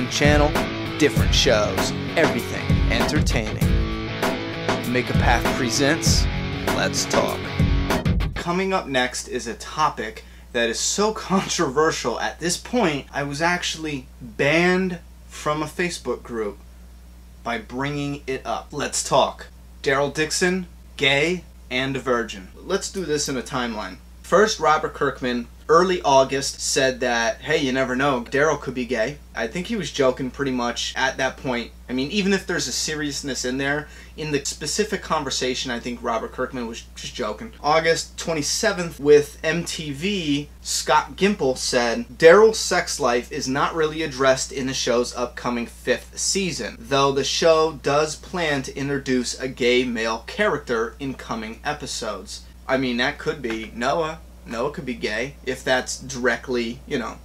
One channel, different shows, everything entertaining. Make a Path presents Let's Talk. Coming up next is a topic that is so controversial at this point, I was actually banned from a Facebook group by bringing it up. Let's talk. Daryl Dixon, gay and a virgin. Let's do this in a timeline. First, Robert Kirkman, early August, said that, hey, you never know, Daryl could be gay. I think he was joking pretty much at that point. I mean, even if there's a seriousness in there, in the specific conversation, I think Robert Kirkman was just joking. August 27th, with MTV, Scott Gimple said, Daryl's sex life is not really addressed in the show's upcoming 5th season, though the show does plan to introduce a gay male character in coming episodes. I mean, that could be Noah. Noah could be gay, if that's directly,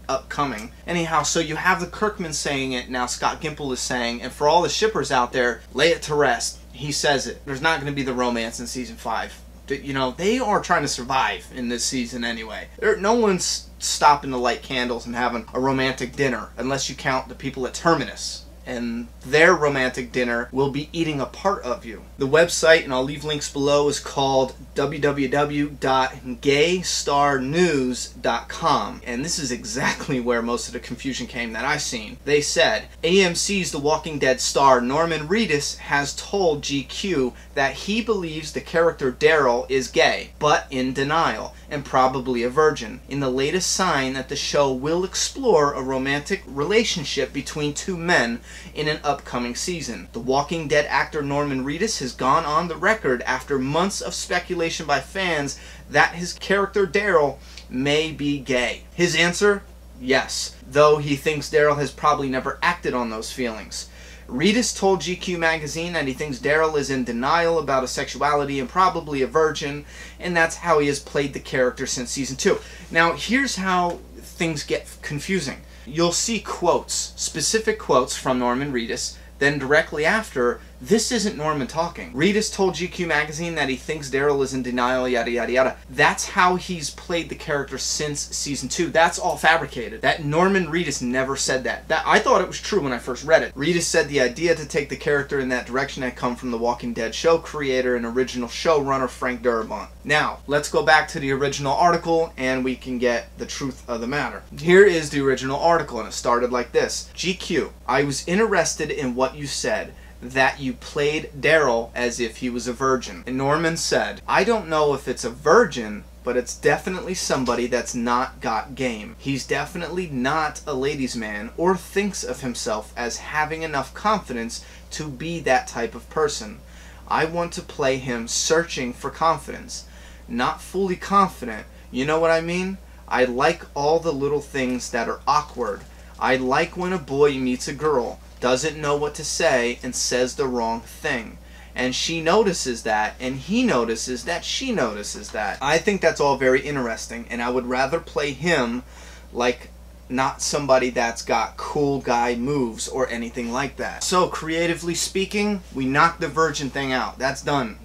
upcoming. Anyhow, so you have the Kirkman saying it, now Scott Gimple is saying, and for all the shippers out there, lay it to rest. He says it. There's not going to be the romance in season 5. They are trying to survive in this season anyway. No one's stopping to light candles and having a romantic dinner, unless you count the people at Terminus. And their romantic dinner will be eating a part of you. The website, and I'll leave links below, is called www.gaystarnews.com. And this is exactly where most of the confusion came that I've seen. They said, AMC's The Walking Dead star Norman Reedus has told GQ that he believes the character Daryl is gay, but in denial, and probably a virgin, in the latest sign that the show will explore a romantic relationship between two men in an upcoming season. The Walking Dead actor Norman Reedus has gone on the record after months of speculation by fans that his character Daryl may be gay. His answer? Yes, though he thinks Daryl has probably never acted on those feelings. Reedus told GQ magazine that he thinks Daryl is in denial about his sexuality and probably a virgin, and that's how he has played the character since season 2. Now, here's how things get confusing. You'll see quotes, specific quotes from Norman Reedus, then directly after, this isn't Norman talking. Reedus told GQ magazine that he thinks Daryl is in denial, yada yada yada. That's how he's played the character since season 2. That's all fabricated. That Norman Reedus never said that. I thought it was true when I first read it. Reedus said the idea to take the character in that direction had come from the Walking Dead show creator and original showrunner Frank Darabont. Now, let's go back to the original article and we can get the truth of the matter. Here is the original article, and it started like this. GQ, I was interested in what you said, that you played Daryl as if he was a virgin. And Norman said, I don't know if it's a virgin, but it's definitely somebody that's not got game. He's definitely not a ladies' man or thinks of himself as having enough confidence to be that type of person. I want to play him searching for confidence, not fully confident. You know what I mean? I like all the little things that are awkward. I like when a boy meets a girl, doesn't know what to say, and says the wrong thing. And she notices that, and he notices that she notices that. I think that's all very interesting, and I would rather play him like not somebody that's got cool guy moves or anything like that. So, creatively speaking, we knocked the virgin thing out. That's done.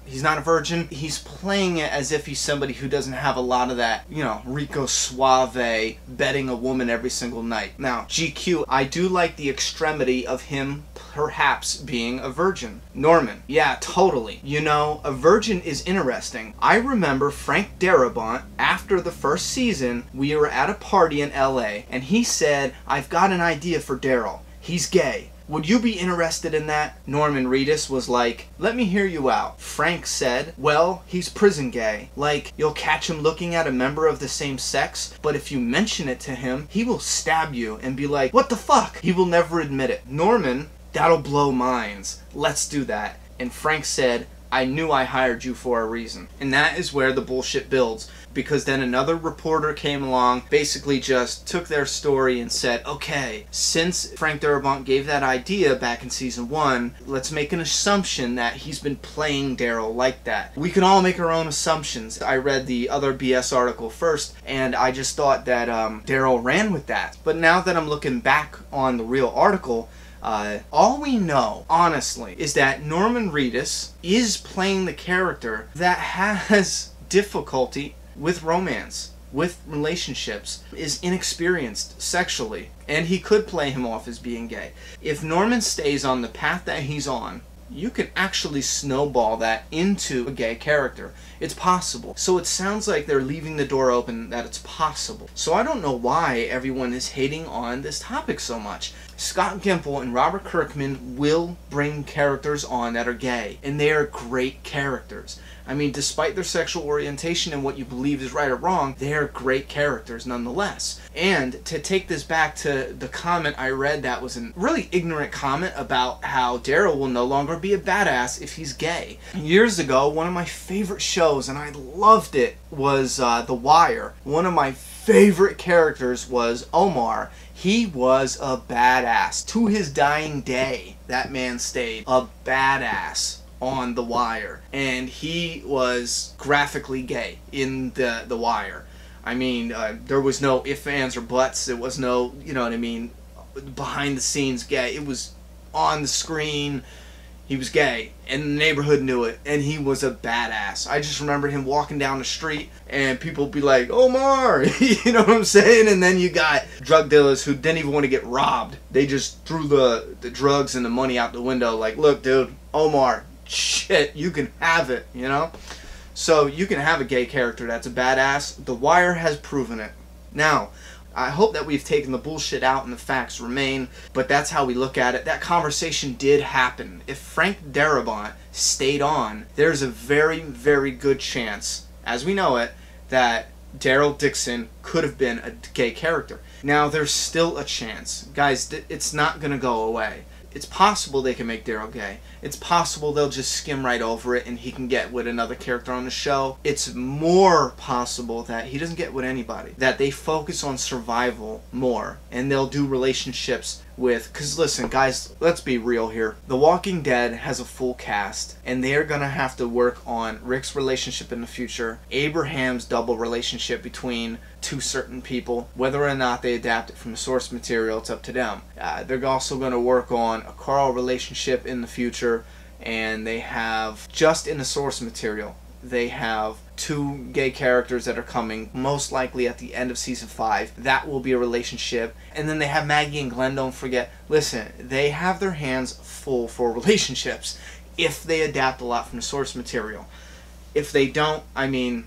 He's not a virgin. He's playing it as if he's somebody who doesn't have a lot of that, Rico Suave, betting a woman every single night. Now, GQ, I do like the extremity of him perhaps being a virgin. Norman, yeah, totally. A virgin is interesting. I remember Frank Darabont, after the first season, we were at a party in LA, and he said, I've got an idea for Daryl. He's gay. Would you be interested in that? Norman Reedus was like, let me hear you out. Frank said, well, he's prison gay. Like, you'll catch him looking at a member of the same sex, but if you mention it to him, he will stab you and be like, what the fuck? He will never admit it. Norman, that'll blow minds. Let's do that. And Frank said, I knew I hired you for a reason. And that is where the bullshit builds. Because then another reporter came along, basically just took their story and said, okay, since Frank Darabont gave that idea back in season 1, let's make an assumption that he's been playing Daryl like that. We can all make our own assumptions. I read the other BS article first, and I just thought that Daryl ran with that. But now that I'm looking back on the real article, all we know, honestly, is that Norman Reedus is playing the character that has difficulty with romance. with relationships is inexperienced sexually, and he could play him off as being gay. If Norman stays on the path that he's on, you can actually snowball that into a gay character. It's possible. So it sounds like they're leaving the door open that it's possible. So I don't know why everyone is hating on this topic so much. Scott Gimple and Robert Kirkman will bring characters on that are gay, and they are great characters. I mean, despite their sexual orientation and what you believe is right or wrong, they are great characters nonetheless. And to take this back to the comment I read that was a really ignorant comment about how Daryl will no longer be a badass if he's gay. Years ago, one of my favorite shows, and I loved it, was The Wire. One of my favorite characters was Omar. He was a badass. To his dying day, that man stayed a badass on The Wire, and he was graphically gay in the Wire. I mean, there was no ifs, ands, or buts. It was no, you know what I mean, behind the scenes gay. It was on the screen. He was gay, and the neighborhood knew it, and he was a badass. I just remember him walking down the street, and people would be like, Omar, you know what I'm saying? And then you got drug dealers who didn't even want to get robbed. They just threw the drugs and the money out the window, like, look, dude, Omar, shit, you can have it, you know? So you can have a gay character that's a badass. The Wire has proven it. Now, I hope that we've taken the bullshit out and the facts remain, but that's how we look at it. That conversation did happen. If Frank Darabont stayed on, there's a very, very good chance, as we know it, that Daryl Dixon could have been a gay character. Now, there's still a chance. Guys, it's not going to go away. It's possible they can make Daryl gay. It's possible they'll just skim right over it and he can get with another character on the show. It's more possible that he doesn't get with anybody. That they focus on survival more and they'll do relationships with... Because listen, guys, let's be real here. The Walking Dead has a full cast and they're going to have to work on Rick's relationship in the future, Abraham's double relationship between two certain people. Whether or not they adapt it from the source material, it's up to them. They're also going to work on a Carl relationship in the future, and they have, just in the source material, they have two gay characters that are coming, most likely at the end of season 5. That will be a relationship. And then they have Maggie and Glenn, don't forget. Listen, they have their hands full for relationships if they adapt a lot from the source material. If they don't, I mean,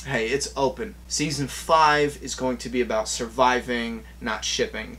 hey, it's open. Season 5 is going to be about surviving, not shipping.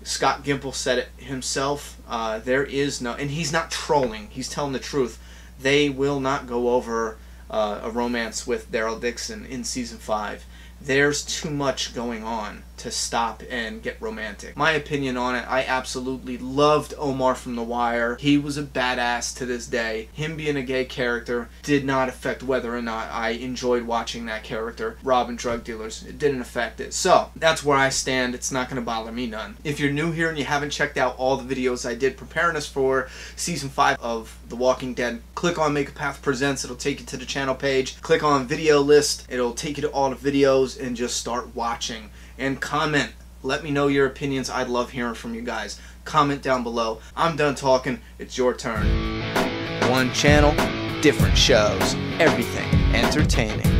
Scott Gimple said it himself. There is no, and he's not trolling. He's telling the truth. They will not go over a romance with Daryl Dixon in season 5. There's too much going on to stop and get romantic. My opinion on it, I absolutely loved Omar from The Wire. He was a badass to this day. Him being a gay character did not affect whether or not I enjoyed watching that character robbing drug dealers. It didn't affect it. So, that's where I stand. It's not going to bother me none. If you're new here and you haven't checked out all the videos I did preparing us for Season 5 of The Walking Dead, click on Make a Path Presents. It'll take you to the channel page. Click on Video List. It'll take you to all the videos and just start watching. And comment. Let me know your opinions. I'd love hearing from you guys. Comment down below. I'm done talking. It's your turn. One channel, different shows. Everything entertaining.